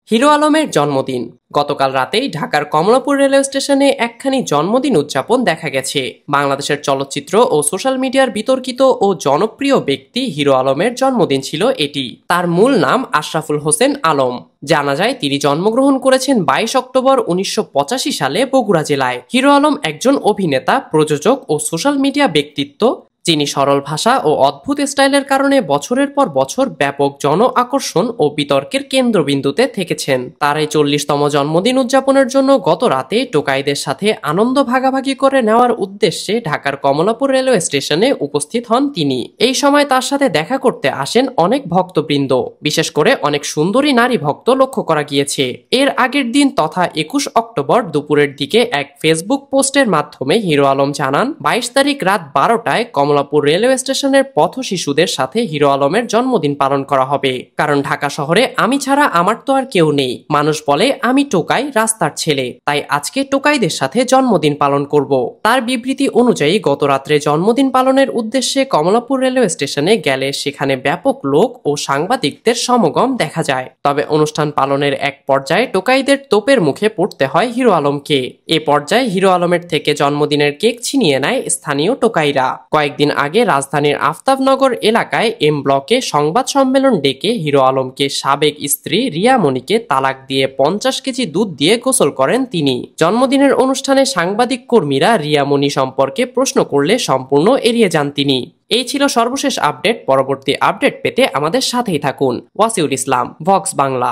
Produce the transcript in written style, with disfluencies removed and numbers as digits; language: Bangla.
হিরো আলমের জন্মদিন। গতকাল রাতেই ঢাকার কমলাপুর রেলওয়ে স্টেশনে একখানি জন্মদিন উদযাপন দেখা গেছে। বাংলাদেশের চলচ্চিত্র ও সোশ্যাল মিডিয়ার বিতর্কিত ও জনপ্রিয় ব্যক্তি হিরো আলমের জন্মদিন ছিল এটি। তার মূল নাম আশরাফুল হোসেন আলম। জানা যায় তিনি জন্মগ্রহণ করেছেন 22 অক্টোবর 1985 সালে বগুড়া জেলায়। হিরো আলম একজন অভিনেতা, প্রযোজক ও সোশ্যাল মিডিয়া ব্যক্তিত্ব, যিনি সরল ভাষা ও অদ্ভুত স্টাইলের কারণে বছরের পর বছর ব্যাপক জন আকর্ষণ ও বিতর্কের কেন্দ্রবিন্দুতে থেকেছেন। তার এই 40তম জন্মদিন উদযাপনের জন্য গত রাতে টোকাইদের সাথে আনন্দ ভাগাভাগি করে নেওয়ার উদ্দেশ্যে ঢাকার কমলাপুর রেলওয়ে স্টেশনে উপস্থিত হন তিনি। এই সময় তার সাথে দেখা করতে আসেন অনেক ভক্তবৃন্দ, বিশেষ করে অনেক সুন্দরী নারী ভক্ত লক্ষ্য করা গিয়েছে। এর আগের দিন তথা 21 অক্টোবর দুপুরের দিকে এক ফেসবুক পোস্টের মাধ্যমে হিরো আলম জানান, 22 তারিখ রাত 12টায় কমলাপুর রেলওয়ে স্টেশনের পথ শিশুদের সাথে হিরো আলমের জন্মদিন পালন করা হবে। কারণ ঢাকা শহরে আমি ছাড়া আমার তো আর কেউ নেই। মানুষ বলে আমি টোকাই, রাস্তার ছেলে, তাই আজকে টোকাইদের সাথে জন্মদিন পালন করব। তার বিবৃতি অনুযায়ী গত রাত্রে জন্মদিন পালনের উদ্দেশ্যে কমলাপুর রেলওয়ে স্টেশনে গেলে সেখানে ব্যাপক লোক ও সাংবাদিকদের সমাগম দেখা যায়। তবে অনুষ্ঠান পালনের এক পর্যায়ে টোকাইদের তোপের মুখে পড়তে হয় হিরো আলমকে। এ পর্যায়ে হিরো আলমের থেকে জন্মদিনের কেক ছিনিয়ে নেয় স্থানীয় টোকাইরা। কয়েকদিন আগে রাজধানীর আফতাবনগর এলাকায় এম ব্লকে সংবাদ সম্মেলন ডেকে হিরো আলমকে সাবেক স্ত্রী রিয়া মনিকে তালাক দিয়ে 50 কেজি দুধ দিয়ে গোসল করেন তিনি। জন্মদিনের অনুষ্ঠানে সাংবাদিক কর্মীরা রিয়া মনি সম্পর্কে প্রশ্ন করলে সম্পূর্ণ এড়িয়ে যান তিনি। এই ছিল সর্বশেষ আপডেট। পরবর্তী আপডেট পেতে আমাদের সাথেই থাকুন। ওয়াসিউল ইসলাম, ভক্স বাংলা।